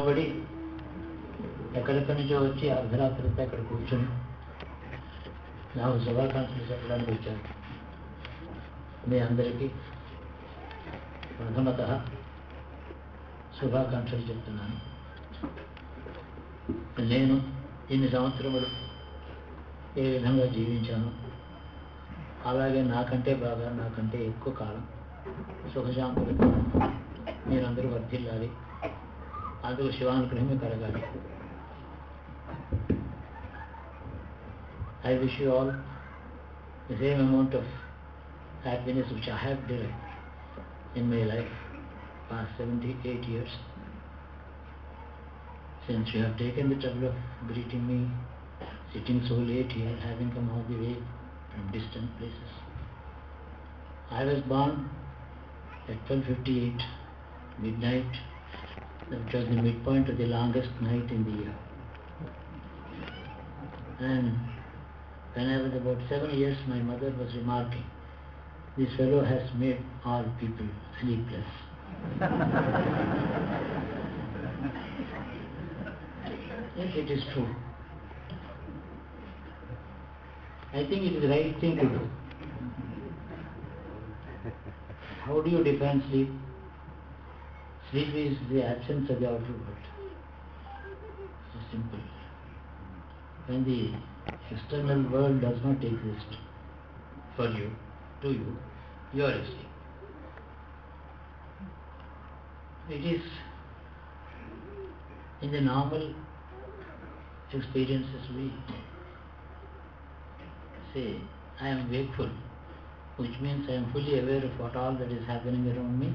బడి ఎక్కడెక్కడి నుంచో వచ్చి అర్ధరాత్రితో ఇక్కడ కూర్చొని నాకు శుభాకాంక్షలు చెప్పడానికి వచ్చాను. మీ అందరికీ ప్రథమత శుభాకాంక్షలు చెప్తున్నాను. నేను ఇన్ని సంవత్సరములు ఏ విధంగా జీవించాను, అలాగే నాకంటే బాగా, నాకంటే ఎక్కువ కాలం సుఖశాంతులతో మీరందరూ వర్ధిల్లాలి, అందుకు శివానుగ్రహమే కలగాలి. I wish you all the same amount of happiness which I have derived in my life past 78 years, since you have taken the trouble of greeting me, sitting so late here, having come all the way from distant places. I was born at 12:58 midnight, which was the midpoint of the longest night in the year. And when I was about 7 years, my mother was remarking, "This fellow has made all people sleepless." Yes, it is true. I think it is the right thing to do. How do you define sleep? Sleep is the absence of the outer world. It's simple. When the external world does not exist for you, to you, you are asleep. It is in the normal experiences we say, I am wakeful, which means I am fully aware of what all that is happening around me,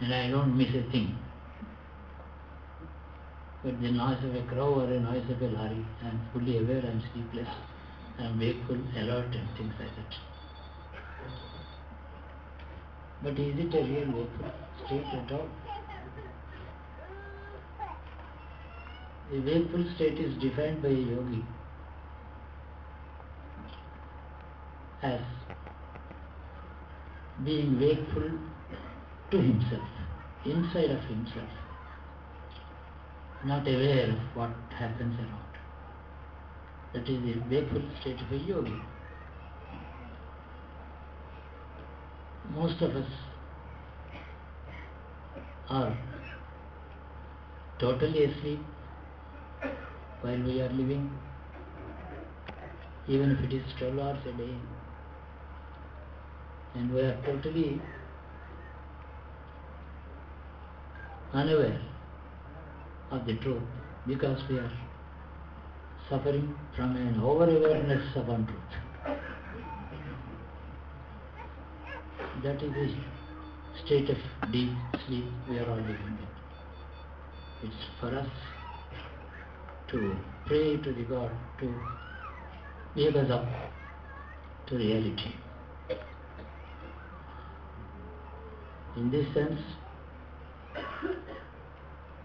and I don't miss a thing. But the noise of a crow or a noise of a lorry, I am fully aware, I am sleepless, I am wakeful, alert, and things like that. But is it a real wakeful state at all? The wakeful state is defined by a yogi as being wakeful to himself, inside of himself, not aware of what happens around. That is the wakeful state of a yogi. Most of us are totally asleep while we are living, even if it is 12 hours a day, and we are totally unaware of the truth because we are suffering from an over-awareness of untruth. That is the state of deep sleep we are all living in. It's for us to pray to the God to wake us up to reality. In this sense,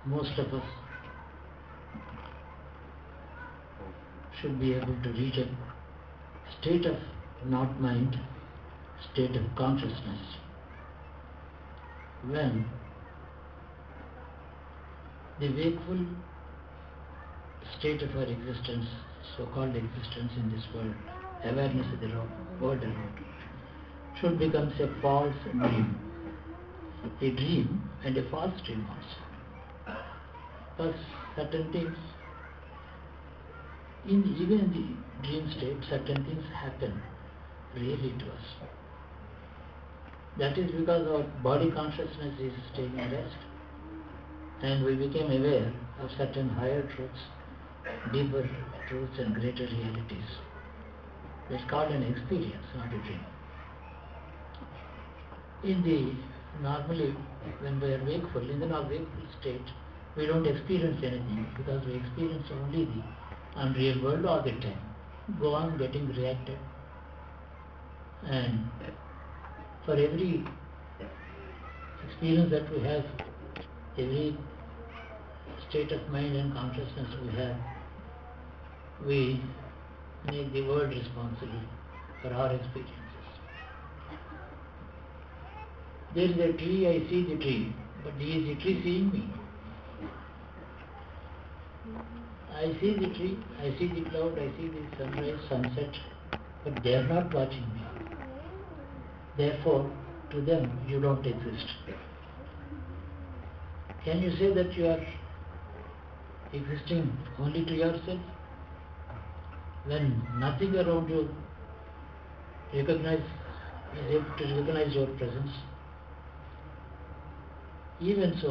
most of us should be able to reach a state of not mind, state of consciousness, when the wakeful state of our existence, so-called existence in this world, awareness of the world around, should become a false dream, a dream and a false dream also. Because certain things, even in the dream state, certain things happen really to us. That is because our body consciousness is taking rest, and we became aware of certain higher truths, deeper truths and greater realities. It's called an experience, not a dream. Normally, when we are wakeful, in the non-wakeful state, we don't experience anything because we experience only the unreal world all the time. Go on getting reacted, and for every experience that we have, every state of mind and consciousness we have, we make the world responsible for our experiences. There is a tree, I see the tree, but is the tree seeing me? I see the tree, I see the cloud, I see the sunrise, sunset, but they are not watching me. Therefore, to them, you don't exist. Can you say that you are existing only to yourself? When nothing around you is able to recognize your presence. Even so,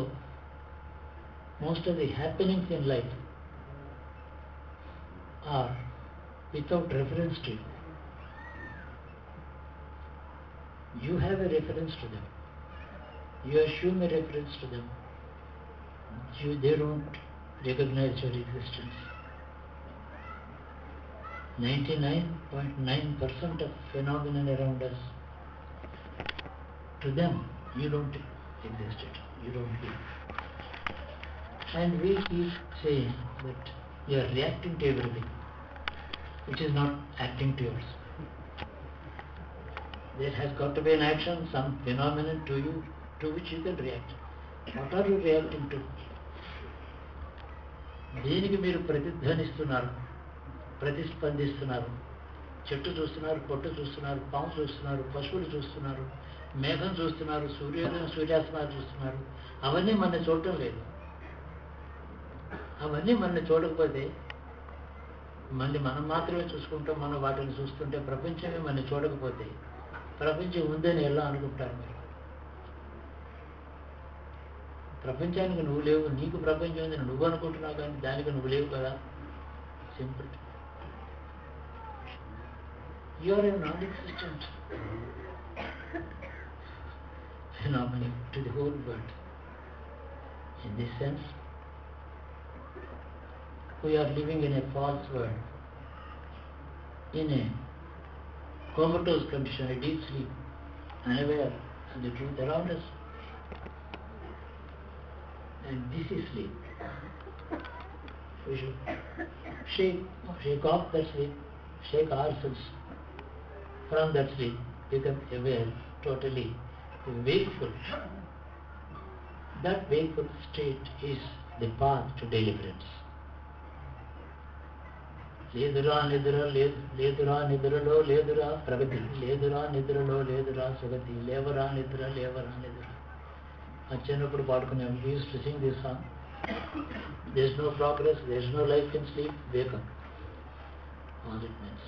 most of the happenings in life are without reference to you. You have a reference to them. You assume a reference to them. They don't recognize your existence. 99.9% of phenomenon around us, to them, you don't exist. You don't be. And we keep saying that you are reacting to everything, which is not acting to yours. There has got to be an action, some phenomenon to you, to which you can react. What are you reacting to? దేనికి మీరు ప్రతిధ్వనిస్తున్నారు, ప్రతిస్పందిస్తున్నారు? చెట్టు చూస్తున్నారు, పొట్టు చూస్తున్నారు, పాము చూస్తున్నారు, పశువులు చూస్తున్నారు, మేఘం చూస్తున్నారు, సూర్యోదయం సూర్యాస్తమాలు చూస్తున్నారు. అవన్నీ మన చూడటం లేదు. అవన్నీ మనల్ని చూడకపోతే మనం మాత్రమే చూసుకుంటాం. మనం వాటిని చూస్తుంటే ప్రపంచమే మనల్ని చూడకపోతే ప్రపంచం ఉందని ఎలా అనుకుంటారు మీరు? ప్రపంచానికి నువ్వు లేవు, నీకు ప్రపంచం ఉందని నువ్వు అనుకుంటున్నావు, కానీ దానికి నువ్వు లేవు కదా. Simple. You are a non-existent phenomenon to the whole world. In this sense, we are living in a false world, in a comatose condition, a deep sleep, unaware of the truth around us. And this is sleep. We should shake off that sleep, shake ourselves from that sleep, become aware, totally wakeful. That wakeful state is the path to deliverance. లేదురా నిద్ర లేదురా నిద్రలో లేదురా ప్రగతి, లేదురా నిద్రలో లేదురా సుగతి, లేవరా నిద్ర లేవరా నిద్ర. చిన్నప్పుడు పాడుకున్నాం. We used to sing this song. There is no progress, there is no life in sleep, wake up. All it means.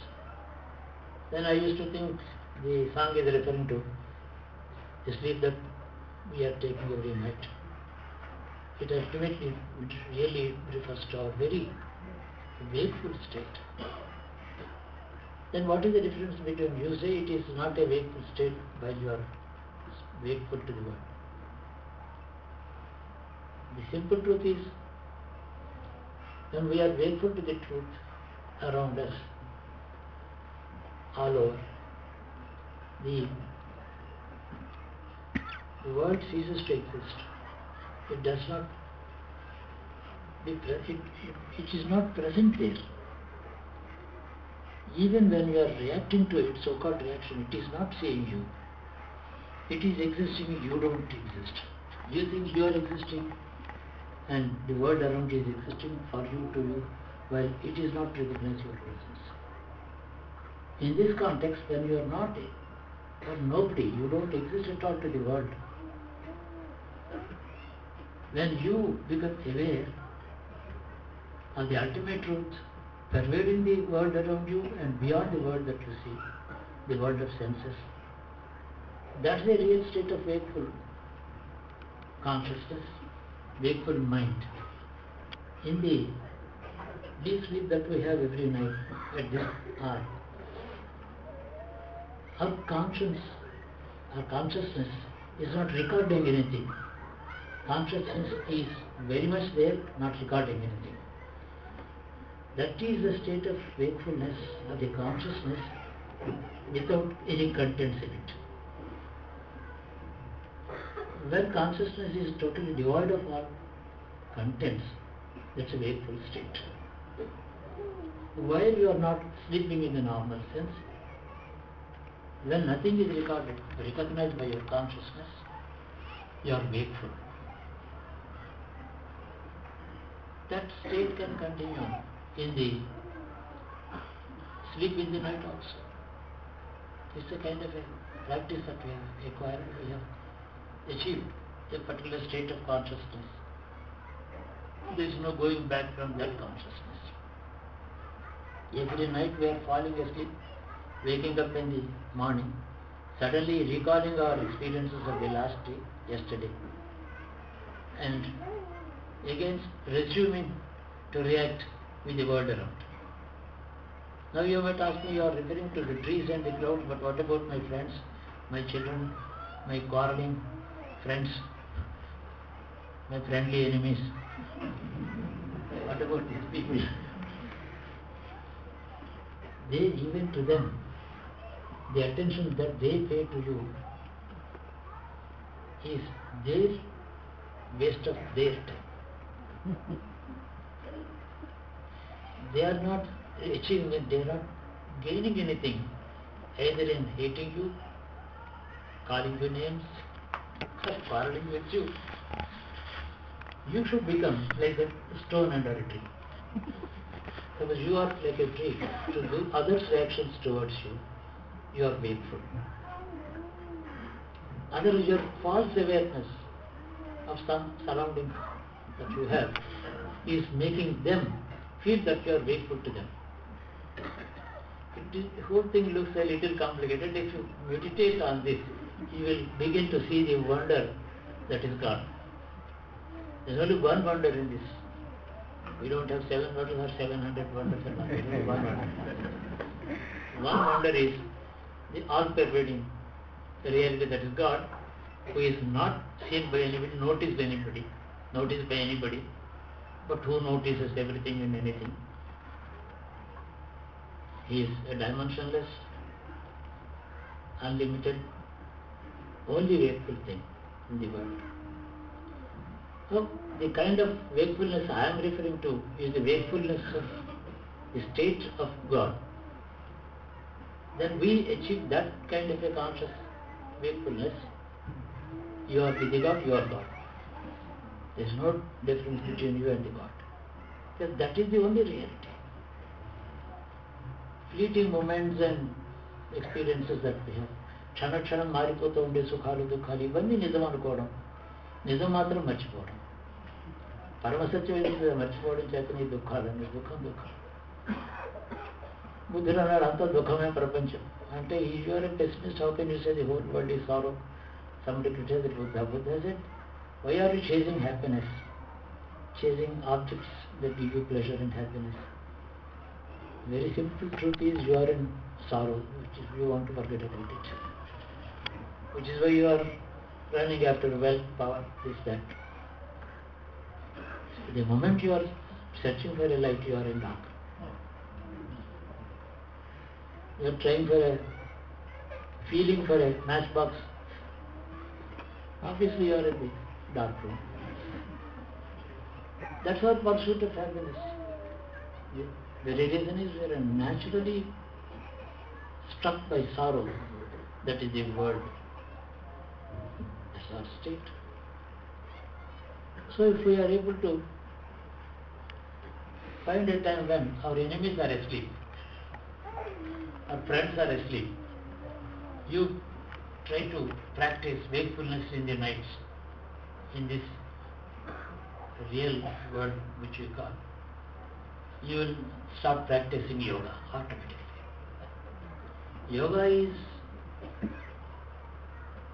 Then I used to think the song is referring to the sleep that we are taking every night. It ultimately really refers to our very wakeful state. Then what is the difference between, you say it is not a wakeful state while you are wakeful to the world. The simple truth is, when we are wakeful to the truth around us, all over, the world ceases to exist. It does not it is not present there. Even when you are reacting to it, so-called reaction, it is not saying you. It is existing, you don't exist. You think you are existing and the world around you is existing for you, to you, while it is not recognizing your presence. In this context, when you are not or nobody, you don't exist at all to the world. When you become aware of the ultimate truth pervading the world around you and beyond the world that you see, the world of senses, that's the real state of wakeful consciousness, wakeful mind. In the deep sleep that we have every night at this hour, our consciousness is not recording anything. Consciousness is very much there, not recording anything. That is the state of wakefulness of the consciousness without any contents in it. When consciousness is totally devoid of all contents, that's a wakeful state. While you are not sleeping in the normal sense, when nothing is recognized by your consciousness, you are wakeful. That state can continue in the sleep in the night also. It's a kind of a practice that we have acquired, we have achieved a particular state of consciousness. There is no going back from that consciousness. Every night we are falling asleep, waking up in the morning, suddenly recalling our experiences of the last day, yesterday, and again resuming to react with the world around. Now you might ask me, you are referring to the trees and the cloud, but what about my friends, my children, my quarreling friends, my friendly enemies? What about these people? Even to them, the attention that they pay to you is their waste of their time. They are not achieving it, they are not gaining anything, either in hating you, calling you names, or quarreling with you. You should become like a stone under a tree. Because you are like a tree. To do others' reactions towards you, you are wakeful. Otherwise, your false awareness of some surroundings that you have is making them feel that you are wakeful to them. The whole thing looks a little complicated. If you meditate on this, you will begin to see the wonder that is God. There is only one wonder in this. We don't have 7 wonders or 700 wonders. One wonder. One wonder is the all-pervading reality that is God, who is not seen by anybody, noticed by anybody, but who notices everything and anything. He is a dimensionless, unlimited, only wakeful thing in the world. So, the kind of wakefulness I am referring to is the wakefulness of the state of God. Then we achieve that kind of a conscious wakefulness. You are with the God, you are God. There is no difference between you and the God. Because that is the only reality. Fleeting moments and experiences that we have. క్షణ క్షణం మారిపోతూ ఉండే సుఖాలు దుఃఖాలు ఇవన్నీ నిజం అనుకోవడం, నిజం మాత్రం మర్చిపోవడం. పరమసత్యం ఏదైతే మర్చిపోవడం చేత నీ దుఃఖాలన్నీ దుఃఖం. బుద్ధుడు అన్నాడు అంతా దుఃఖమే ప్రపంచం అంటే you are a pessimist, how can you say the whole world is sorrow? Somebody criticized Buddha said, why are you chasing happiness? Chasing objects that give you pleasure and happiness. Very simple truth is you are in sorrow, which is you want to forget about it. Which is why you are running after wealth, power, this, that. The moment you are searching for a light, you are in dark. You are trying for a feeling for a matchbox. Obviously you are in the dark room. That's our pursuit of happiness. The reason is we are naturally struck by sorrow. That is the world. That's our state. So if we are able to find a time when our enemies are asleep, our friends are asleep, you try to practice wakefulness in the nights, in this real world which we call. You will start practicing yoga automatically. Yoga is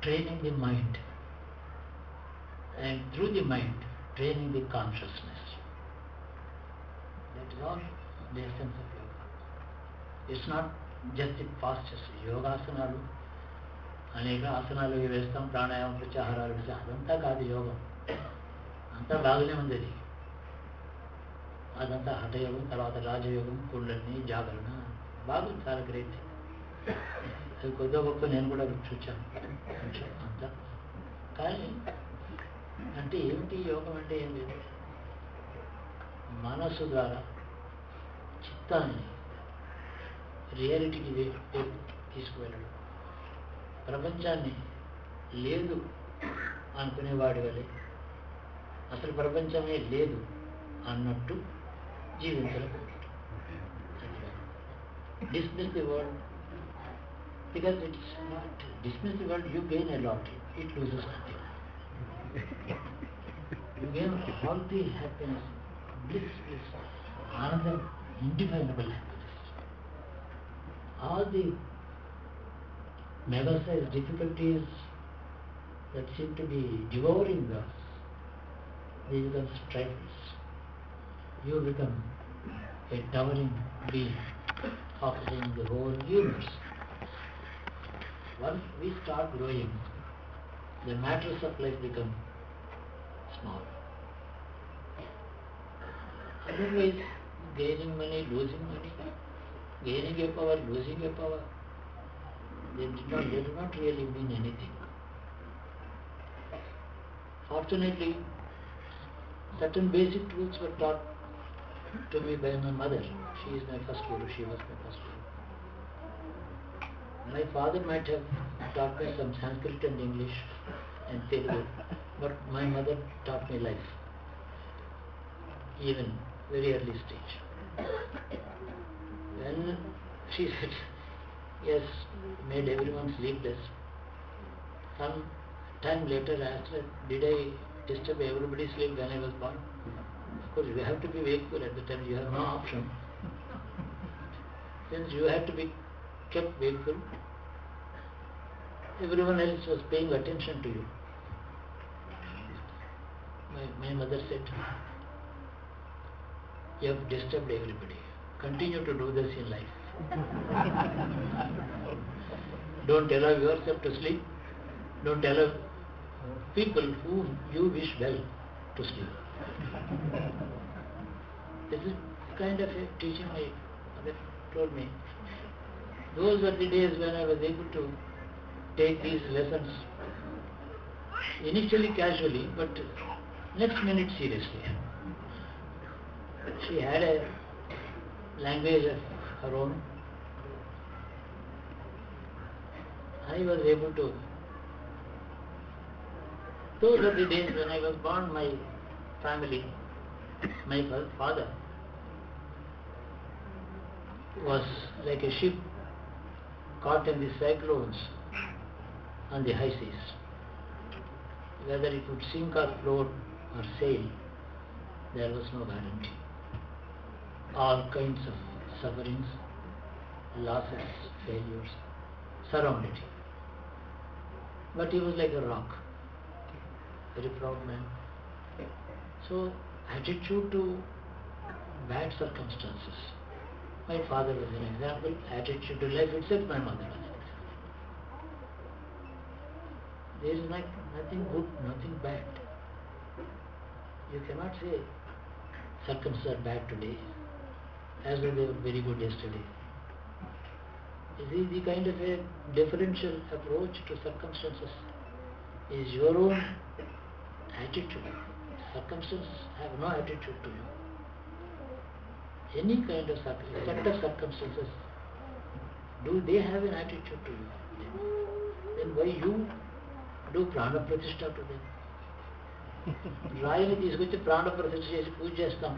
training the mind, and through the mind, training the consciousness. That is all the essence of yoga. It's not just the postures. Yoga asanalu, అనేక ఆసనాలు వేస్తాం, ప్రాణాయామం, ప్రత్యాహారాలు వేస్తాం, అదంతా కాదు యోగం. అంతా బాగానే ఉంది అది. అదంతా హఠయోగం, తర్వాత రాజయోగం, కుండలిని, జాగరణ బాగుంది, చాలా గ్రేట్. అది కొద్దిగా గొప్ప నేను కూడా చూచాను అంతా. కానీ అంటే ఏమిటి యోగం అంటే ఏం లేదు, మనస్సు ద్వారా చిత్తాన్ని రియాలిటీకి తీసుకువెళ్ళడం. ప్రపంచాన్ని లేదు అనుకునేవాడి వలె అసలు ప్రపంచమే లేదు అన్నట్టు జీవించడం. Dismiss the world, because it's not, dismiss the world, you gain a lot, it loses nothing. You gain all the happiness, bliss, another indefinable happiness. All the mega-sized difficulties that seem to be devouring us, they become trifles. You become a towering being occupying the whole universe. Once we start growing, the matters of life become small. Otherwise, gaining money, losing money, gaining a power, losing a power, they do not really mean anything. Fortunately, certain basic truths were taught to me by my mother. She is my first guru, she was my first guru. My father might have taught me some Sanskrit and English and Telugu, but my mother taught me life, even very early stage. When she said, yes, made everyone sleepless, some time later I asked her, did I disturb everybody's sleep when I was born? Of course, you have to be wakeful at the time, you have no option. Since you had to be kept wakeful, everyone else was paying attention to you. My mother said, you have disturbed everybody. Continue to do this in life. Don't allow yourself to sleep. Don't allow people whom you wish well to sleep. This is kind of a teaching my mother told me. Those were the days when I was able to take these lessons initially casually, but next minute seriously. She had a language of her own. I was able to. Those were the days when I was born. My family, my father was like a ship caught in the cyclones on the high seas. Whether it would sink or float or sail, there was no guarantee. All kinds of sufferings, losses, failures surrounded him. But he was like a rock, very proud man. So, attitude to bad circumstances. My father was an example. Attitude to life itself, my mother was an example. There is nothing good, nothing bad. You cannot say circumstances are bad today as though they were very good yesterday. This is the kind of a differential approach to circumstances. Is your own attitude. Circumstances have no attitude to you. Any kind of set of circumstances, do they have an attitude to you? Then why you do prana pratishtha to them? రాయిని తీసుకొచ్చి ప్రాణ ప్రతిష్ఠ చేసి పూజ చేస్తాం.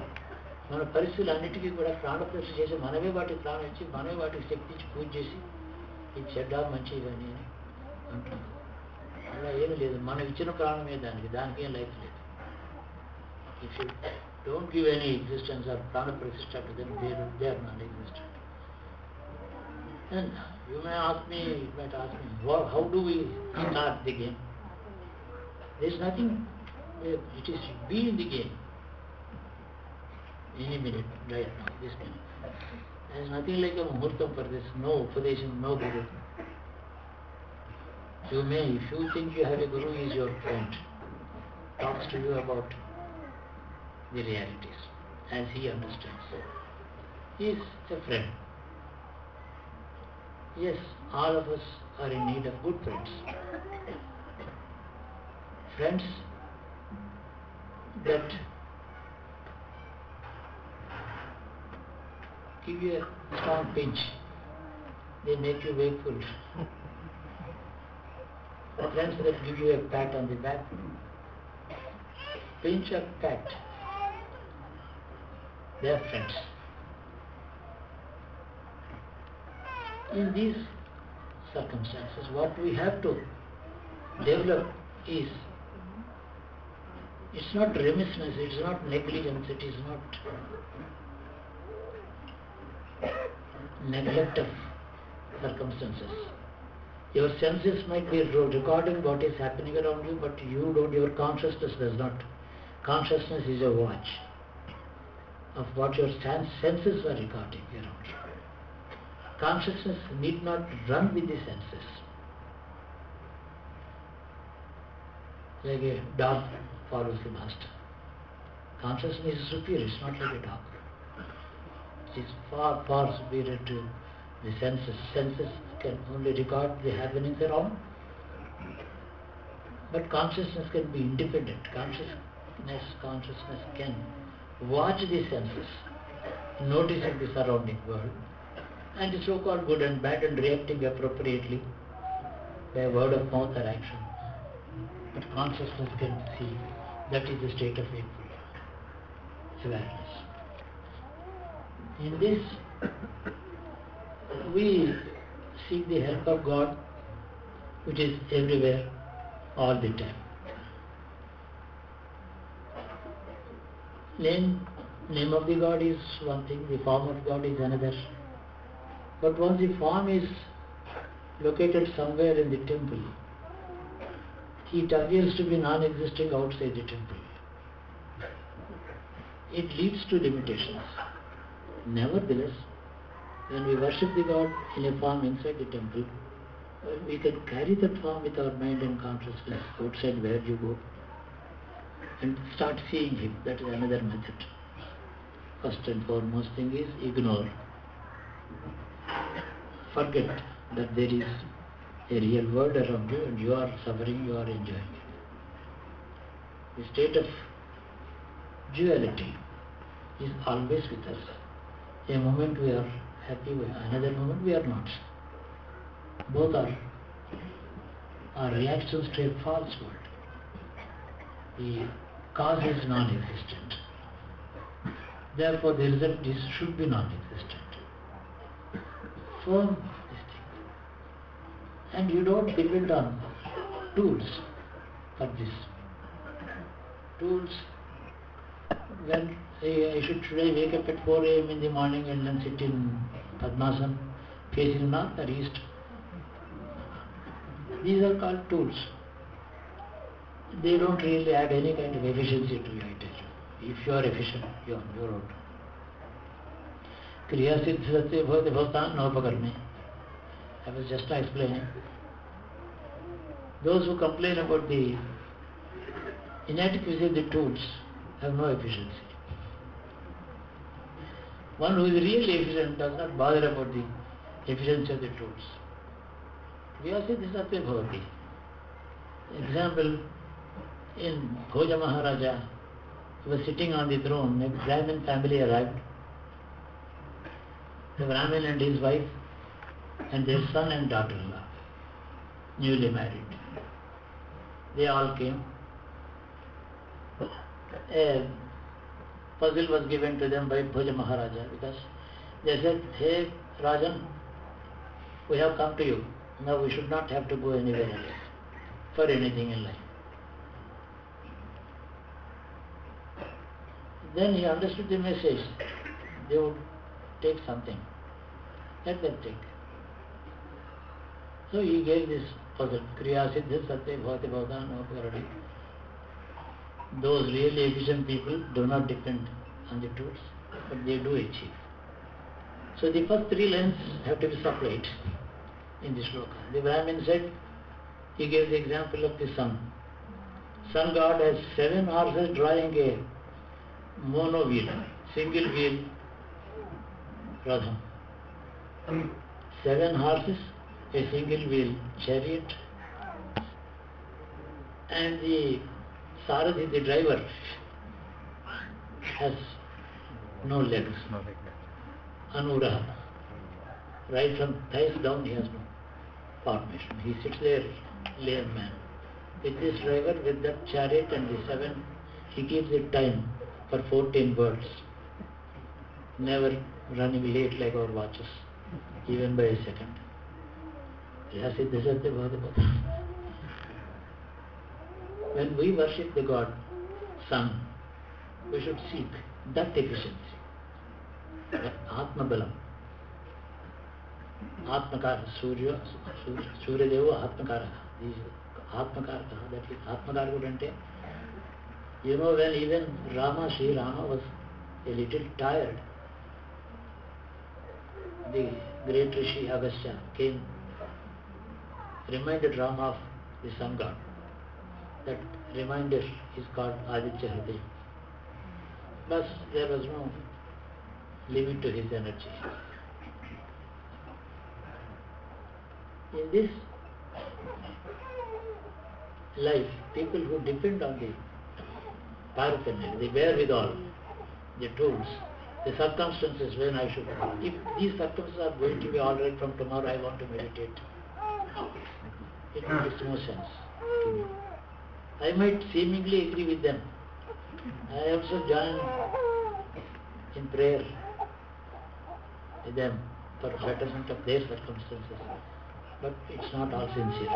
మన పరిస్థితులు అన్నిటికీ కూడా ప్రాణ ప్రతిష్ఠ చేసి మనమే వాటికి ప్రాణం ఇచ్చి మనమే వాటికి శక్తి ఇచ్చి పూజ చేసి ఇది చెడ్డ మంచి ఇవన్నీ అంటున్నాం. అలా ఏమీ లేదు, మనం ఇచ్చిన ప్రాణమే దానికి ఏం లైఫ్ లేదు. If you don't give any existence or prana pratishtha to them, they are non-existent. And you might ask me, how do we start the game? There is nothing, it is be in the game. Any minute, right now, this minute. There is nothing like a muhurtam for this, no upadesham, no guru. You may, if you think you have a guru, he is your friend, talks to you about the realities as he understands. He is a friend. Yes, all of us are in need of good friends. Friends that give you a strong pinch, they make you wakeful. Friends that give you a pat on the back, pinch or pat, they are friends. In these circumstances, what we have to develop is, it's not remissness, it's not negligence, it is not neglect of circumstances. Your senses might be recording what is happening around you, but you don't, your consciousness does not. Consciousness is a watch of what your senses are recording around you. Consciousness need not run with the senses. Like a dog follows the master. Consciousness is superior, it's not like a dog. It is far, far superior to the senses. Senses can only record the happenings around, but consciousness can be independent. Consciousness can watch the senses, noticing the surrounding world, and the so-called good and bad, and reacting appropriately by word of mouth or action. But consciousness can see. That is the state of awareness. In this, we seek the help of God, which is everywhere, all the time. Name of the God is one thing, the form of God is another. But once the form is located somewhere in the temple, it appears to be non-existing outside the temple. It leads to limitations. Nevertheless, when we worship the God in a form inside the temple, we can carry that form with our mind and consciousness outside where you go and start seeing Him. That is another method. First and foremost thing is ignore. Forget that there is a real world around you and you are suffering, you are enjoying it. The state of duality is always with us. A moment we are happy, another moment we are not. Both are reactions to a false world. The cause is non-existent. Therefore the result should be non-existent. Firm this thing. And you don't depend on tools for this. Tools, when I should today wake up at 4 a.m. in the morning and then sit in Padmasana, facing north or east. These are called tools. They don't really add any kind of efficiency to you, I tell you. If you are efficient, you are on your own. Kriya Siddhi Satya Bhavati Bhavatan Nopakarme. I was just explaining. Those who complain about the inadequacy of the tools have no efficiency. One who is really efficient does not bother about the efficiency of the tools. Kriya Siddhi Satya Bhavati. Example, in Bhoja Maharaja, he was sitting on the throne. A Brahmin family arrived. The Brahmin and his wife and their son and daughter-in-law, newly married. They all came. A puzzle was given to them by Bhoja Maharaja because they said, "Hey Rajan, we have come to you. Now we should not have to go anywhere else for anything in life." Then he understood the message. They would take something. Let them take. So he gave this puzzle. Kriya Siddhi Satya Bhavati Bhavatan Nopakaradi. Those really efficient people do not depend on the tools, but they do achieve. So the first 3 lines have to be supplied in this shloka. The Brahmin said, he gave the example of the sun. Sun god has 7 horses drawing a mono wheel, single wheel Radha. 7 horses, a single wheel chariot, and the Sarathi, the driver, has no legs. Anuraha. Right from thighs down he has no formation. He sits there, lame man. With this driver, with that chariot and the 7, he keeps the time for 14 birds. Never running late like our watches. even by a second. When we worship the God, Sun, we should seek that efficiency, that Atma Balam. Atmakara, Surya Deva Atmakara. This Atmakara, that is Atmakara Gudante. You know, when even Sri Rama was a little tired, the great Rishi Agastya came, reminded Rama of the sun god. That reminder is called Aditya Hriday. But there was no limit to his energy. In this life, people who depend on the paraphernalia, the wherewithal, the tools, the circumstances when I should, if these circumstances are going to be all right from tomorrow, I want to meditate, it makes no sense to me. I might seemingly agree with them. I also join in prayer with them for betterment of their circumstances, but it's not all sincere.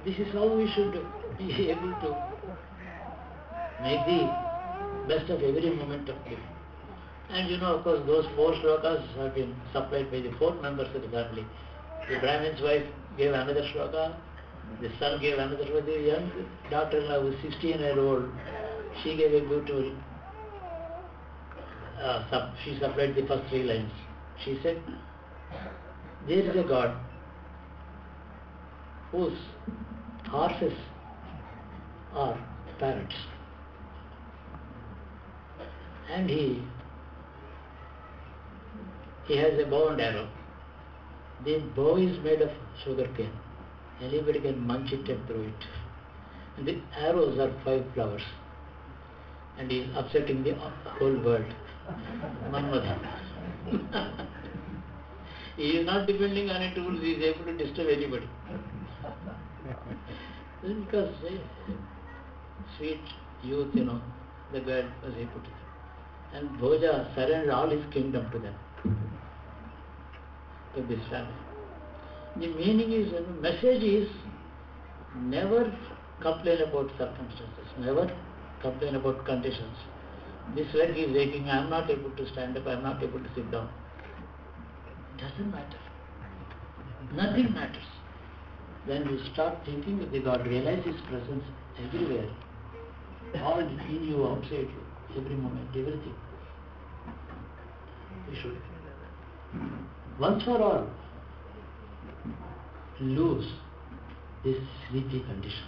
This is how we should be able to make the best of every moment of life. And you know, of course, those 4 shlokas have been supplied by the 4 members of the family. The Brahmin's wife gave another shloka, the son gave another shloka, the young daughter-in-law was 16-year-old, she gave a beautiful, she supplied the first 3 lines. She said, there is a God whose horses are parrots, and he has a bow and arrow. The bow is made of sugar cane. Anybody can munch it and throw it. And the arrows are 5 flowers. And he is upsetting the whole world. Manmada. He is not depending on a tool, he is able to disturb anybody. Because sweet youth, you know, the God was able to. And Bhoja surrendered all his kingdom to them, to this family. The meaning is, the message is, never complain about circumstances, never complain about conditions. This leg is aching, I am not able to stand up, I am not able to sit down. It doesn't matter. Nothing matters. When you start thinking of the God, realize His presence everywhere, all in you, outside you, every moment, everything. We should, once for all, lose this sleepy condition.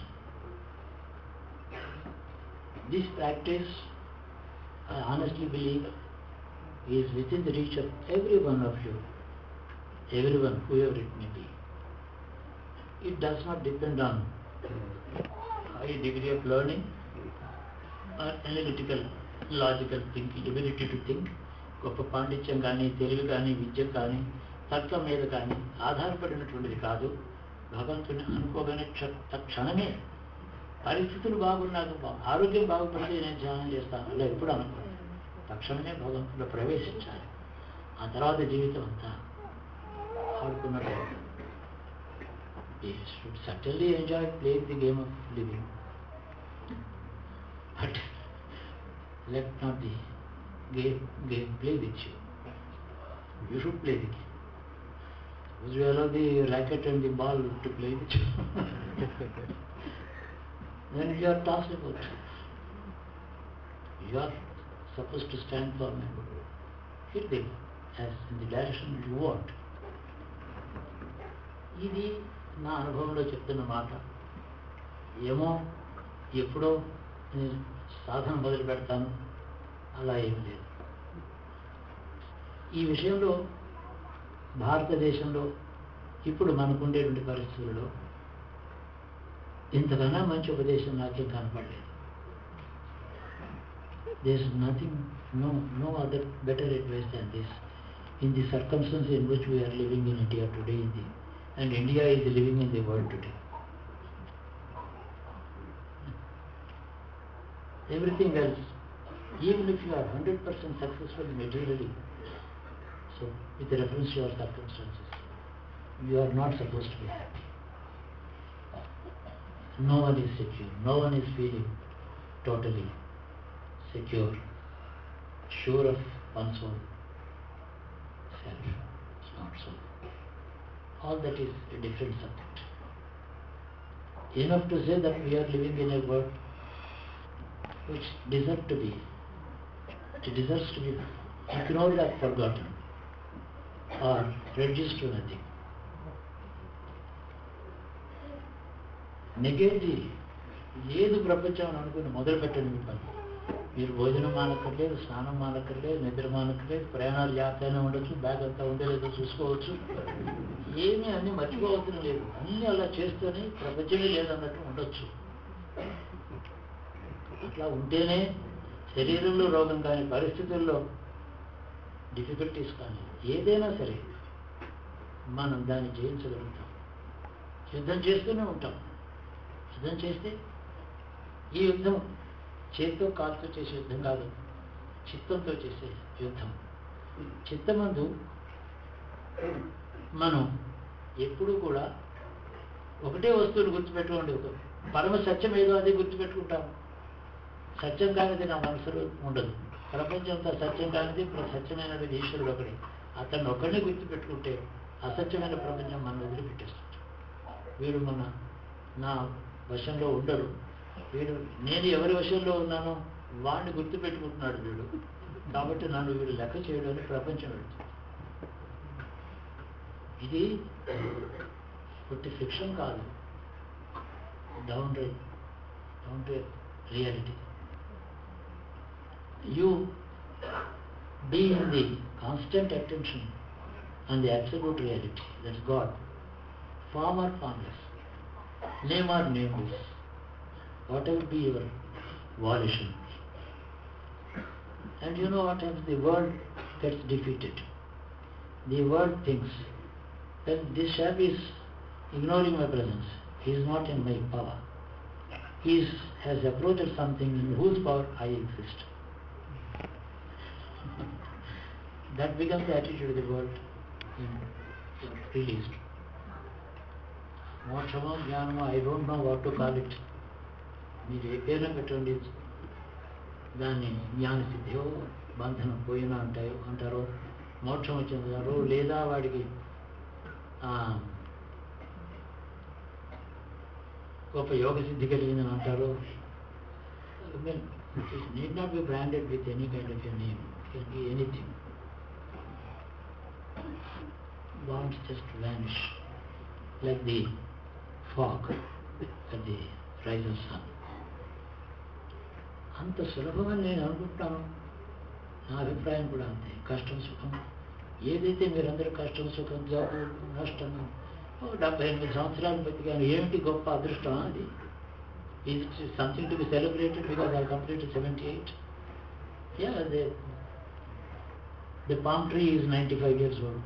This practice, I honestly believe, is within the reach of every one of you, everyone, whoever it may be. It does not depend on high degree of learning or analytical, logical thinking, ability to think. గొప్ప పాండిత్యం కానీ, తెలివి కానీ, విద్య కానీ, తర్కం మీద కానీ ఆధారపడినటువంటిది కాదు. భగవంతుని అనుకోగానే తక్షణమే పరిస్థితులు బాగున్నాక, ఆరోగ్యం బాగుపడితే నేను ధ్యానం చేస్తాను అలా ఎప్పుడు అనుకోను. తక్షణమే భగవంతుడు ప్రవేశించాలి. ఆ తర్వాత జీవితం అంతా ఆడుకున్నట్టు. You should certainly enjoy playing the game of living, but let not the game play with you. You should play the game. Suppose you allow the racket and the ball to play with you, then you are tossed about. You are supposed to stand firm and hit them as in the direction you want. ఇది నా అనుభవంలో చెప్తున్న మాట. ఏమో ఎప్పుడో నేను సాధన మొదలు పెడతాను అలా ఏమి లేదు. ఈ విషయంలో భారతదేశంలో ఇప్పుడు మనకుండేటువంటి పరిస్థితులలో ఇంతకన్నా మంచి ఉపదేశం నాకేం కనపడలేదు. There is nothing, no other better advice than this. In the circumstances in which we are living in India today, and India is living in the world today. Everything else Even if you are 100% successful materially, so with reference to your circumstances, you are not supposed to be happy. No one is secure. No one is feeling totally secure, sure of one's own self. It's not so. All that is a different subject. Enough to say that we are living in a world which deserves to be ignored or forgotten or reduced to nothing. నెగేటి ఏది ప్రపంచం అని అనుకుని మొదలు పెట్టండి మీ పని. మీరు భోజనం మానక్కర్లేదు, స్నానం మానక్కర్లేదు, నిద్ర మానక్కర్లేదు, ప్రయాణాలు జాగ్రత్తగానే ఉండొచ్చు, బ్యాగ్ అంతా ఉండేలేదో చూసుకోవచ్చు, ఏమీ అన్నీ మర్చిపోవద్దని లేదు. అన్నీ అలా చేస్తూనే ప్రపంచమే లేదన్నట్టు ఉండొచ్చు. అట్లా ఉంటేనే శరీరంలో రోగం కానీ, పరిస్థితుల్లో డిఫికల్టీస్ కానీ, ఏదైనా సరే మనం దాన్ని జయించగలుగుతాం. యుద్ధం చేస్తూనే ఉంటాం. యుద్ధం చేస్తే ఈ యుద్ధం చేతితో కాలుతో చేసే యుద్ధం కాదు, చిత్తంతో చేసే యుద్ధం. చిత్తమందు మనం ఎప్పుడూ కూడా ఒకటే వస్తువుని గుర్తుపెట్టుకోండి. పరమ సత్యం ఏదో అదే గుర్తుపెట్టుకుంటాం. సత్యం కానిది నా మనసులో ఉండదు. ప్రపంచంతో సత్యం కానిది, సత్యమైనది ఈశ్వరుడు ఒకటి. అతన్ని ఒకరిని గుర్తుపెట్టుకుంటే అసత్యమైన ప్రపంచం మనం వదిలిపెట్టేస్తుంది. వీడు నా వశంలో ఉండడు, వీడు నేను ఎవరి వశంలో ఉన్నానో వాడిని గుర్తుపెట్టుకుంటున్నాడు వీడు, కాబట్టి నన్ను వీడు లెక్క చేయడం అని ప్రపంచం వెళ్తుంది. ఇది కొట్టి ఫిక్షన్ కాదు, down to reality. You be in the constant attention on the absolute reality, that's God. Form or formless, name or nameless, whatever be your volition. And you know what happens? The world gets defeated. The world thinks that this chap is ignoring my presence. He is not in my power. He has approached something in whose power I exist. That becomes the attitude of the world released. మోక్షమో జ్ఞానమో, I don't know what to call it. మీరు ఏ పేరున పెట్టండి, దాన్ని జ్ఞానసిద్ధియో బంధనం పోయినా అంటారో, మోక్షం వచ్చిందంటారో, లేదా వాడికి గొప్ప యోగ సిద్ధి కలిగిందని అంటారు. It need not be branded with any kind of a name. It can be anything. Bonds just vanish like the fog at the rise of sun. అంత సులభమని నేను అనుకుంటాను. నా అభిప్రాయం కూడా అంతే. కష్టం సుఖం ఏదైతే మీరందరూ కష్టం సుఖం జాబు నష్టం 78 సంవత్సరాలు బతికాను, ఏమిటి గొప్ప అదృష్టం అది? Is it something to be celebrated because I completed 78? Yeah, the palm tree is 95 years old.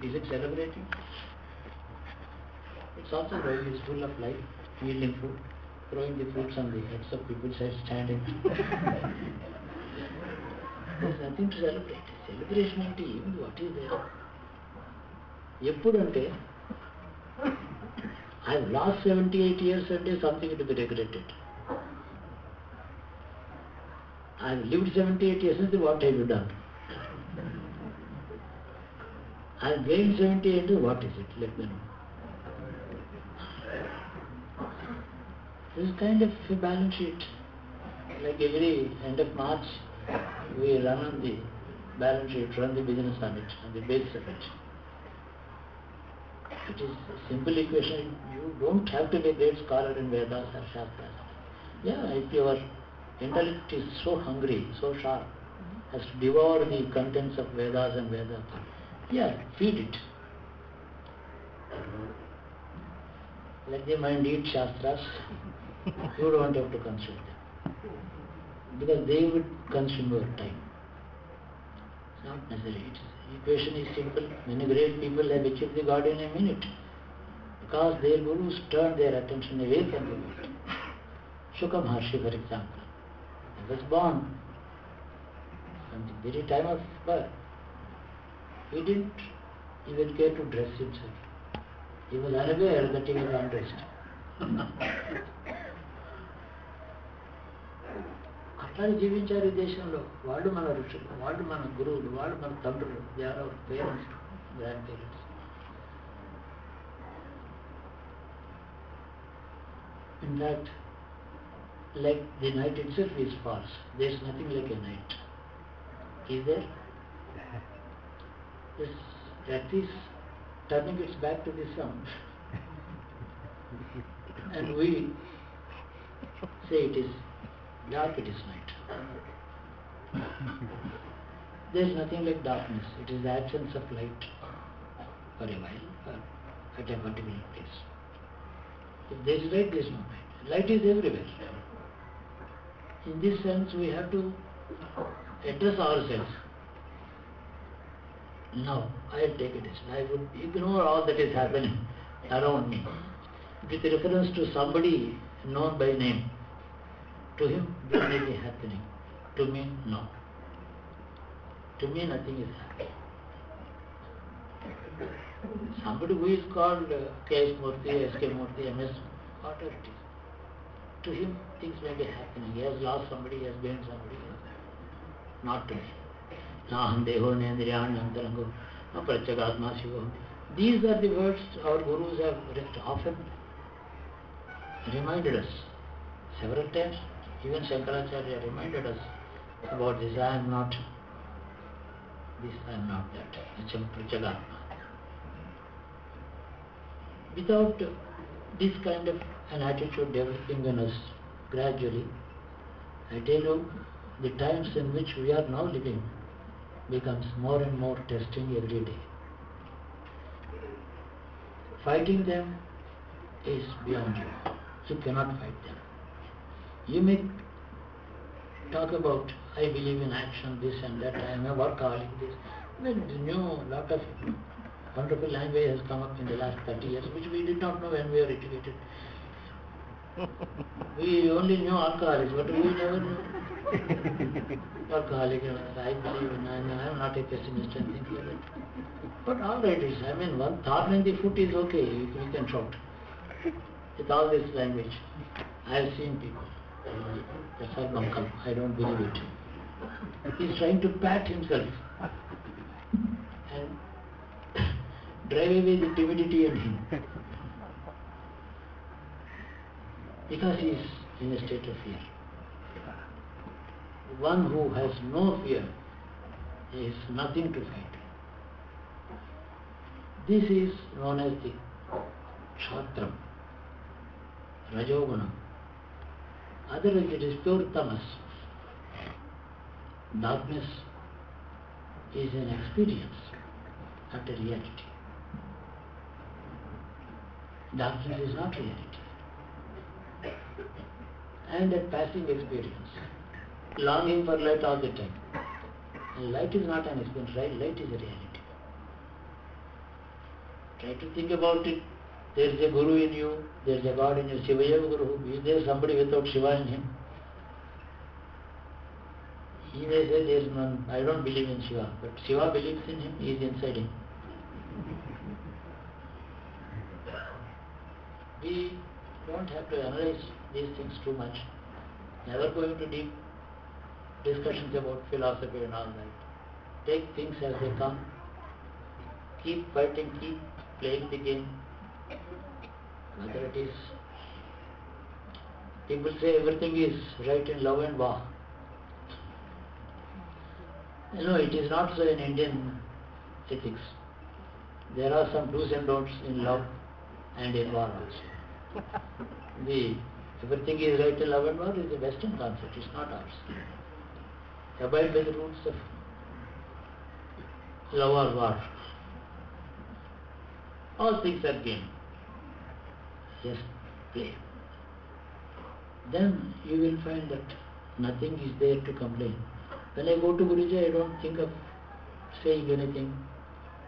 Is it celebrating? It's also growing, it's full of life, yielding fruit, throwing the fruits on the heads of people standing. There's nothing to celebrate. Celebration అంటే ఏమిటి? What is there? ఎప్పుడంటే I've lost 78 years and there's something to be regretted. I've lived 78 years and what have you done? I've gained 78 years, what is it? Let me know. This is kind of a balance sheet. Like every end of March, we run on the balance sheet, run the business on it, on the basis of it. It is a simple equation. You don't have to be a great scholar in Vedas or Shastras. Yeah, if your intellect is so hungry, so sharp, has to devour the contents of Vedas and Vedanta, yeah, feed it. Let the mind eat Shastras. You don't have to consume them, because they would consume your time. It's not necessary. The equation is simple. Many great people have achieved the God in a minute because their gurus turned their attention away from the world. Shuka Maharshi, for example, he was born from the very time of birth. He didn't even care to dress himself. He was unaware that he was undressed. అట్లాగే జీవించారు ఈ దేశంలో. వాళ్ళు మన ఋషులు, వాళ్ళు మన గురువులు, వాళ్ళు మన తండ్రులు. They are our parents, grand parents. In fact, like the night itself is false. There is nothing like a night. Is there? Yes, that is turning its back to the sun. And we say it is dark, it is night. There is nothing like darkness. It is the absence of light for a while or at a particular place. If there is light, there is no light. Light is everywhere. In this sense, we have to address ourselves. No, I will take a decision. I would ignore all that is happening around me with reference to somebody known by name. To him, this may be happening. To me, no. To me, nothing is happening. Somebody who is called K.S. Murthy, S.K. Murthy, M.S., whatever it is. To him, things may be happening. He has lost somebody, he has gained somebody. Not to me. Naham deho nendriyani antarango pratyagaatma shivo. These are the words our gurus have often reminded us. Several times, even Shankaracharya reminded us about this. I am not this, I am not that. Acham pratyagaatma. Without this kind of an attitude developing in us gradually, I tell you, the times in which we are now living becomes more and more testing every day. Fighting them is beyond you. You cannot fight them. You may talk about, I believe in action, this and that, I am a workaholic, this. Well, the new lot of wonderful language has come up in the last 30 years, which we did not know when we were educated. We only knew alcoholics, but we never knew alcoholic. I believe in, I am not a pessimist and things like that. But all right, one thorn in the foot is okay, we can shout. With all this language, I have seen people. That's all bunkum, I don't believe it. He's trying to pat himself and drive away the timidity in him. Because he is in a state of fear. One who has no fear is nothing to fight. This is known as the Kshatram, Rajogunam. Otherwise it is pure tamas. Darkness is an experience, not a reality. Darkness is not reality. And a passing experience. Longing for light all the time. And light is not an experience, right? Light is a reality. Try to think about it. There is a Guru in you, there is a God in you. Shivaya Guru. Is there somebody without Shiva in him? He may say there is none. I don't believe in Shiva. But Shiva believes in him, he is inside him. We don't have to analyze these things too much. Never go into deep discussions about philosophy and all that. Take things as they come. Keep fighting, keep playing the game. Whether it is, people say everything is right in love and war. No, it is not so in Indian ethics. There are some do's and don'ts in love and in war also. Everything is right in love and war is a Western concept, it's not ours. Abide by the rules of love or war. All things are game. Just play. Then you will find that nothing is there to complain. When I go to Guruji, I don't think of saying anything.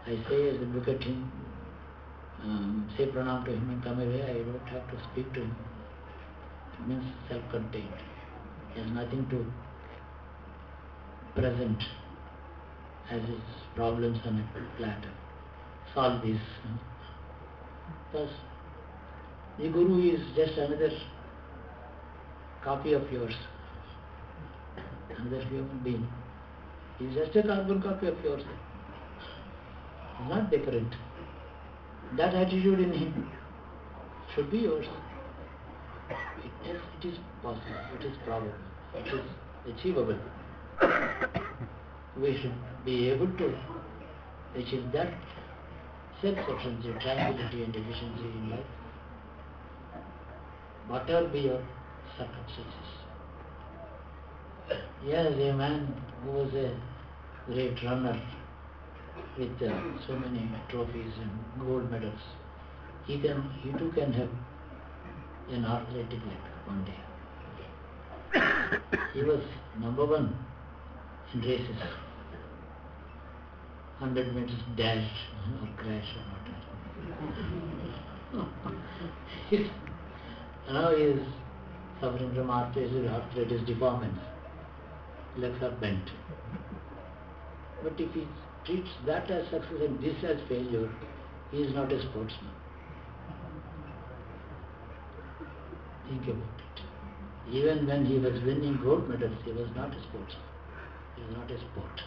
I say, as I look at him, say pranam to him and come away. I don't have to speak to him. means self-contained. He has nothing to present as his problems on a platter. Solve this. Thus, the Guru is just another copy of yours, another human being. He is just a carbon copy of yours. He is not different. That attitude in him should be yours. Yes, it is possible, it is probable, it is achievable. We should be able to achieve that self-sufficiency, tranquility and efficiency in life, whatever be your circumstances. Yes, a man who was a great runner with so many trophies and gold medals, he too can have an athletic leg one day. He was number one in races, 100 meters dash or crash or not. Now he is suffering from arthritis deformity, legs are bent. But if he treats that as success and this as failure, he is not a sportsman. Think about it. Even when he was winning gold medals, he was not a sportsman. He was not a sport.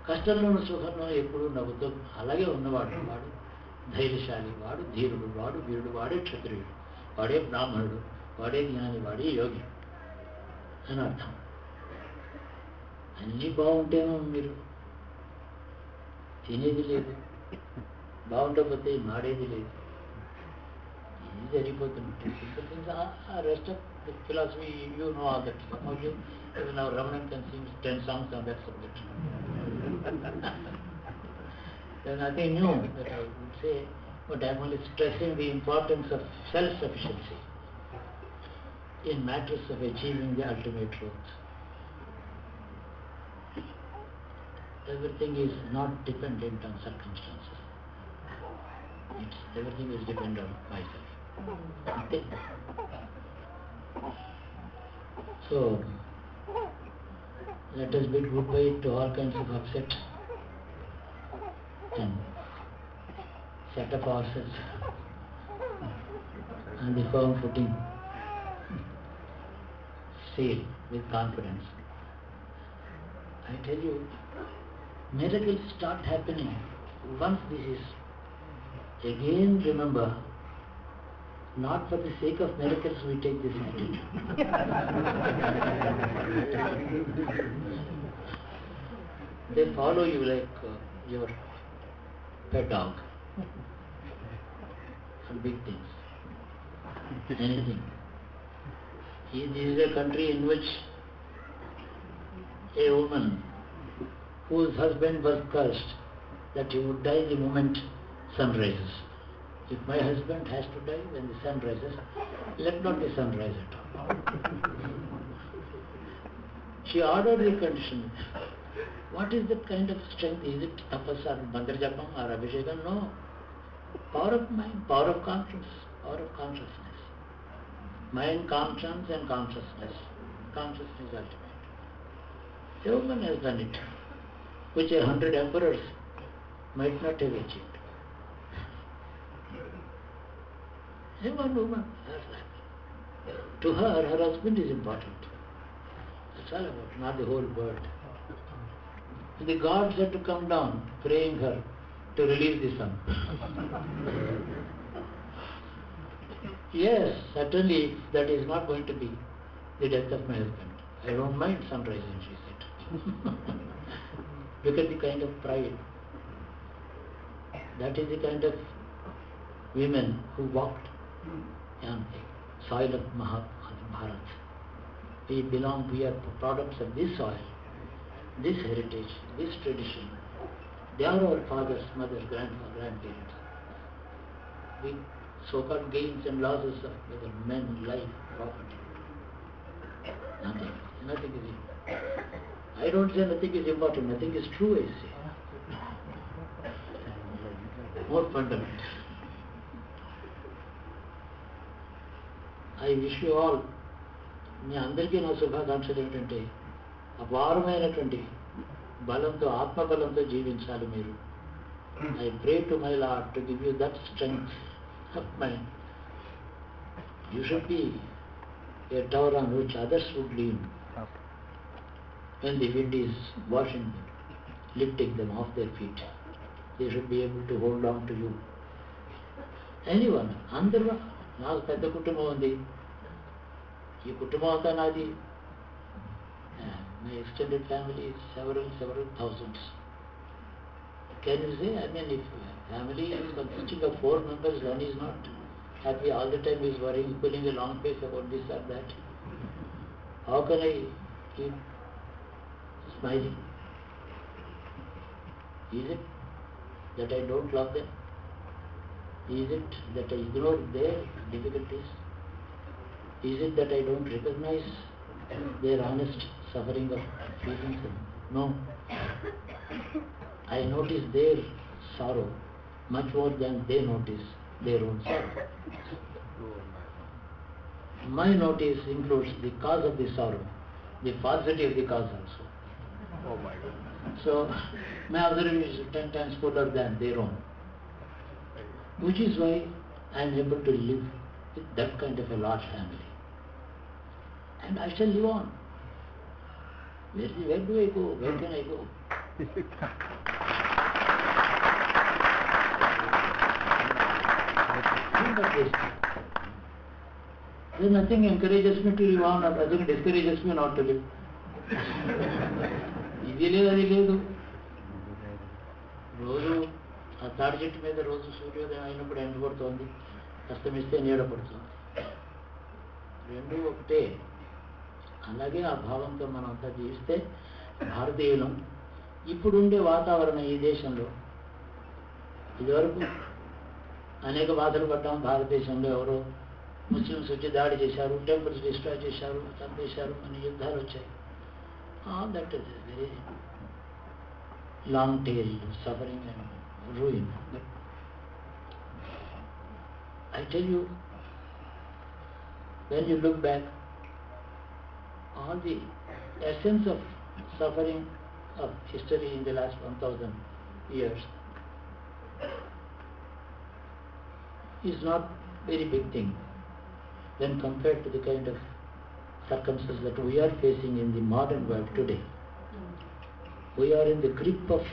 కష్టంలోనూ సుఖంలోనూ ఎప్పుడు నవ్వుతూ అలాగే ఉన్నవాడు వాడు ధైర్యశాలి, వాడు ధీరుడు, వాడు వీరుడు, వాడే క్షత్రియుడు, వాడే బ్రాహ్మణుడు, వాడే జ్ఞాని, వాడే యోగి అని అర్థం. అన్నీ బాగుంటేమో మీరు తినేది లేదు, బాగుండకపోతే మాడేది లేదు, ఇది జరిగిపోతుంటుంది. Rest of the philosophy you know all that. Even now Ramanan consumes 10 songs on that subject. There's nothing new that I would say, but I'm only stressing the importance of self-sufficiency in matters of achieving the ultimate truth. Everything is not dependent on circumstances. Everything is dependent on myself. So, let us bid goodbye to all kinds of upset and set up ourselves on the firm footing, sail with confidence. I tell you, miracles start happening once this is. Again remember, not for the sake of miracles we take this attitude. They follow you like your pet dog for big things, anything. This is a country in which a woman whose husband was cursed that he would die the moment sun rises. If my husband has to die when the sun rises, let not the sun rise at all. She ordered the condition. What is that kind of strength? Is it tapas or mantra japam or abhishekam? No. Power of mind, power of conscience, power of consciousness. Mind, conscience and consciousness. Consciousness ultimate. A woman has done it, which 100 emperors might not have achieved. One woman has that. To her, her husband is important. That's all about, not the whole world. The gods had to come down, praying her to release the sun. Yes, certainly that is not going to be the death of my husband. I don't mind sun rising, she said. Look at the kind of pride. That is the kind of women who walked on the soil of Bharat. We are products of this soil, this heritage, this tradition. They are our fathers, mothers, grandparents. We so-called gains and losses of whether men, life, property. Nothing is important. I don't say nothing is important, nothing is true, I say. More fundamental. I wish you all, మీ అందరికీ నా శుభాకాంక్షలు ఏమిటంటే అపారమైనటువంటి బలంతో, ఆత్మబలంతో జీవించాలి మీరు. I pray to my Lord to give you that strength of mind. You should be a tower on which others would lean when the wind is washing them, lifting them off their feet. They should be able to hold on to you. Anyone, అందరూ నాకు పెద్ద కుటుంబం ఉంది, ఈ కుటుంబం అంతా నాది. My extended family is several thousands. Can you say, I mean, if family is consisting of 4 members, one is not happy all the time, is worrying, pulling a long face about this or that. How can I keep smiling? Is it that I don't love them? Is it that I ignore their difficulties? Is it that I don't recognize their honest suffering of feelings? No. I notice their sorrow much more than they notice their own sorrow. My notice includes the cause of the sorrow, the falsity of the cause also. Oh my God. So, my observation is 10 times fuller than their own. Which is why I am able to live with that kind of a large family. And I shall live on. Where do I go? Where can I go? Think of this. There's nothing encourages me to live on, or nothing discourages me not to live. ఇది లేదు, అది లేదు. రోజు ఆ తాడి చెట్టు మీద రోజు సూర్యోదయం అయినప్పుడు ఎండ పడుతోంది, అస్తమిస్తే నీడ పడుతుంది. రెండు ఒకటే. అలాగే ఆ భావంతో మనం అంతా జీవిస్తే భారతీయులం. ఇప్పుడుండే వాతావరణం ఈ దేశంలో, ఇదివరకు అనేక బాధలు పడ్డాం. భారతదేశంలో ఎవరో ముస్లిమ్స్ వచ్చి దాడి చేశారు, టెంపుల్స్ డిస్ట్రాయ్ చేశారు, చంపేశారు, అని యుద్ధాలు వచ్చాయి. That is very long tale suffering and ruin. But I tell you, when you look back, all the essence of suffering of history in the last 1000 years is not very big thing when compared to the kind of circumstances that we are facing in the modern world today. We are in the grip of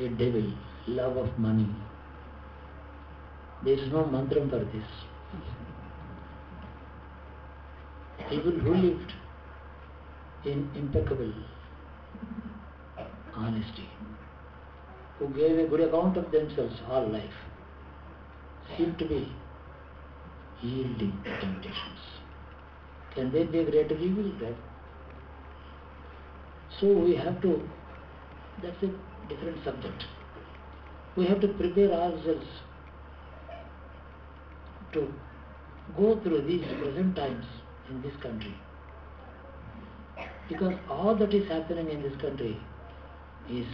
a devil, love of money. There is no mantra for this. People who lived in impeccable honesty, who gave a good account of themselves all life, seem to be yielding to temptations. Can there be a greater evil? Right? So we have to, that's a different subject. We have to prepare ourselves to go through these present times in this country. Because all that is happening in this country is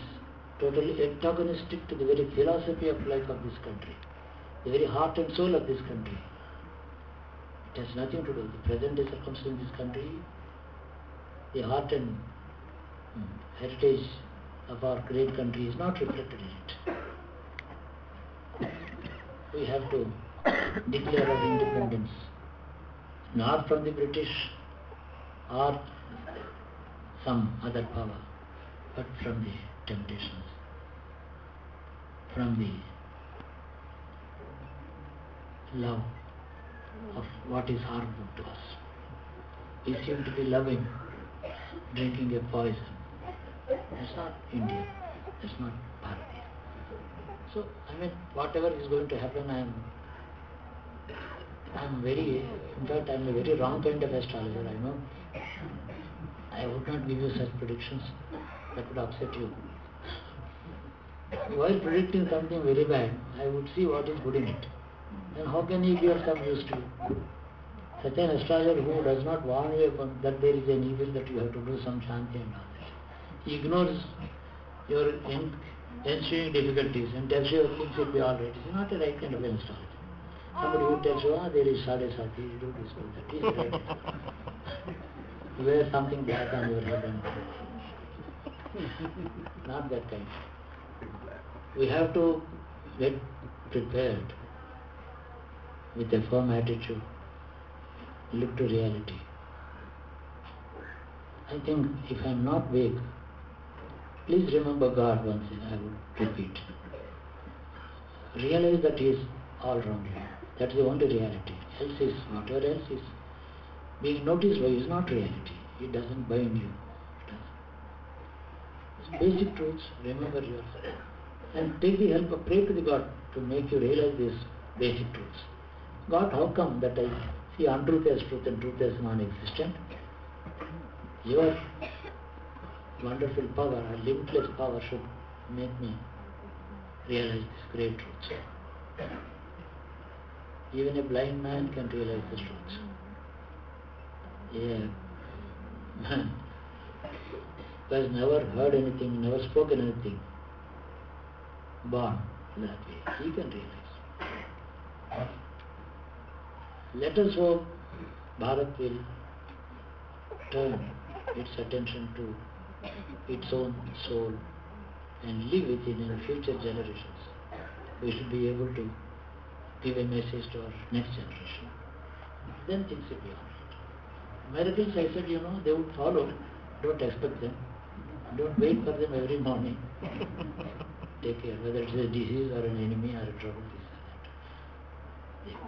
totally antagonistic to the very philosophy of life of this country, the very heart and soul of this country. It has nothing to do with the present day circumstances in this country. The heart and heritage of our great country is not reflected in it. We have to declare our independence, not from the British or some other power, but from the temptations, from the love of what is harmful to us. We seem to be loving drinking a poison. That's not Indian. That's not Bharatiya. So, I mean, whatever is going to happen, I'm a very wrong kind of astrologer, I know. I would not give you such predictions. That would upset you. While predicting something very bad, I would see what is good in it. Then how can he be of some use to you? Such an astrologer who does not warn you about that there is an evil, that you have to do some shanti and all that. He ignores your ensuing difficulties and tells you things will be all right. It's not the right kind of an astrologer. Somebody who tells you, there is Sade Sati, you do this, do that. He's right. You wear something black on your head and not that kind. We have to get prepared with a firm attitude, look to reality. I think if I am not weak, please remember God once, I would repeat. Realize that He is all around you. That's the only reality. Else is, whatever else is being noticed by is not reality. It doesn't bind you. It's basic truths, remember yourself. And take the help of, pray to the God to make you realize these basic truths. God, how come that I see untruth as truth and truth as non-existent? Your wonderful power, or limitless power should make me realize these great truths. Even a blind man can realize these truths. Yeah, man who has never heard anything, never spoken anything, born that way, he can realize. Let us hope Bharat will turn its attention to its own soul and live within in future generations. We should be able to give a message to our next generation. Then things will be all right. Miracles, I said, they would follow. Don't expect them. Don't wait for them every morning. Take care, whether it's a disease or an enemy or a trouble, this or that.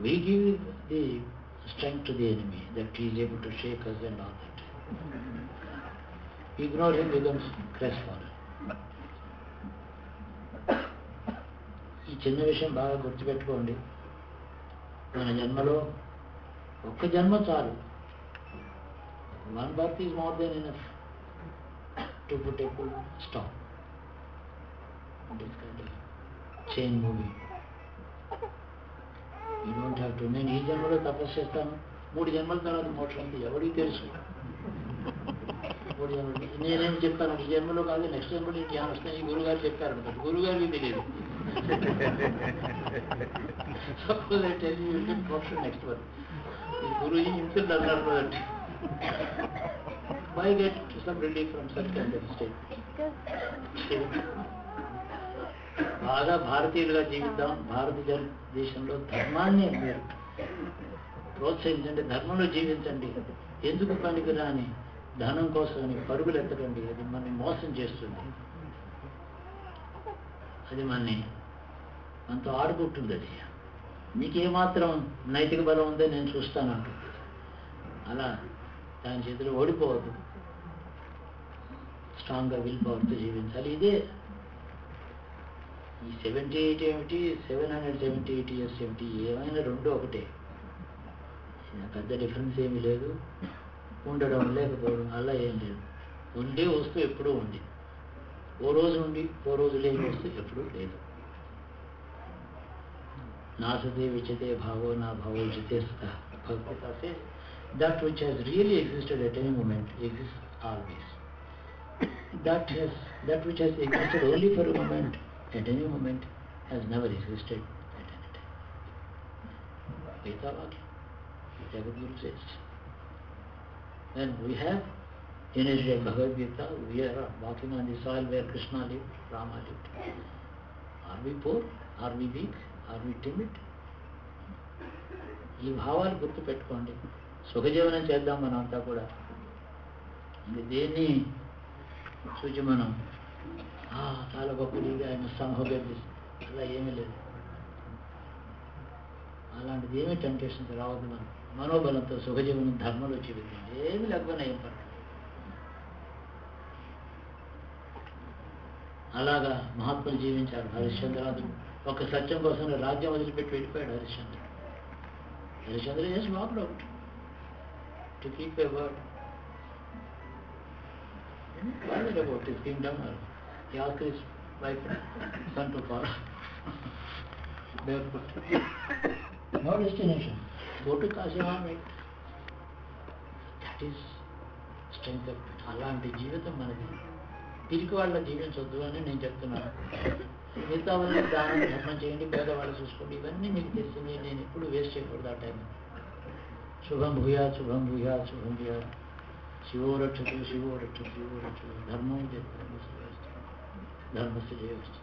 We give the strength to the enemy, that he is able to shake us and all that. Ignore him, becomes crestfallen. ఈ చిన్న విషయం బాగా గుర్తుపెట్టుకోండి. మన జన్మలో ఒక్క జన్మ చాలు. One birth is more than enough to put a full stop. This kind of chain moving. You don't have to. నేను ఈ జన్మలో తపస్సు చేస్తాను, 3 జన్మల తర్వాత మోక్షం ఎవరికి తెలుసు? 3 జన్మలు నేనేం చెప్తాను, ఈ జన్మలో కాదు నెక్స్ట్ జన్మలో ఈ జ్ఞానం వస్తాయి, ఈ గురుగారు చెప్పారు అనుకోండి, గురుగారికి తెలియదు. Suppose I tell you, you can moksha next one. The Guruji himself does not know that. Why get some relief from such kind of state? బాగా భారతీయులుగా జీవిద్దాం. భారతదేశంలో ధర్మాన్ని మీరు ప్రోత్సహించండి, ధర్మంలో జీవించండి. ఎందుకు పనికిరాని ధనం కోసమని పరుగులు ఎత్తకండి. అది మనని మోసం చేస్తుంది. అది మనతో ఆడుకుంటుంది. అది నీకేమాత్రం నైతిక బలం ఉందో నేను చూస్తాను అంటుంది. అలా దాని చేతిలో ఓడిపోవద్దు. స్ట్రాంగ్గా విల్ పవర్తో జీవించాలి. ఇదే ఈ 78 ఏమిటి, 778 ఇయర్స్ ఏమిటి, ఏమైనా రెండు ఒకటే. పెద్ద డిఫరెన్స్ ఏమీ లేదు. ఉండడం లేకపోవడం అలా ఏం లేదు. ఉండే వస్తువు ఎప్పుడూ ఉంది. ఓ రోజు ఉండి ఓ రోజు లేని వస్తువు ఎప్పుడూ లేదు. నాసతే విచతే భావో నా భావో విచతే స్థ. Bhagavad says that which has really existed at any moment exists always. That which has existed only for a moment at any moment has never existed at any time. Gita Vakya, SatGuru says. When we have energy of Bhagavad Gita, we are walking on the soil where Krishna lived, Rama lived. Are we poor? Are we weak? Are we timid? ఈ భావాలు గుర్తు పెట్టుకోండి. సుఖజీవనం చేద్దాం మనం అంతా కూడా. దేన్ని చూచి మనం చాలా గొప్పది, ఆయన సంహోగతి అలా ఏమీ లేదు. అలాంటిది ఏమీ టెంప్టేషన్స్ రావద్దు. మనం మనోబలంతో సుఖజీవనం ధర్మంలో జీవితం ఏమి లేకపోయినా ఏం పర్లేదు. అలాగా మహాత్ములు జీవించారు. హరిశ్చంద్రాదులు ఒక సత్యం కోసం రాజ్యం వదిలిపెట్టి వెళ్ళిపోయాడు Harishchandra. Harishchandra just walked out to keep a word. He didn't bother about his kingdom. He asked his wife and son to follow. Barefoot. No destination. Go to Kashi. That is strength of అలాంటి జీవితం మనది. తిరిగి వాళ్ళ జీవించొద్దు అని నేను చెప్తున్నాను. మిగతా వల్ల దానం ధర్మం చేయండి, పేదవాళ్ళు చూసుకోండి, ఇవన్నీ మీకు తెలిసింది. నేను ఎప్పుడు వేస్ట్ చేయకూడదు ఆ టైం. శుభం భూయా, శుభం భూయా, శుభం భూయా. శివో రక్షతు, శివో రక్షతు, శివో రక్షతు. ధర్మం చేస్తాను, ధర్మస్య జయోస్తు.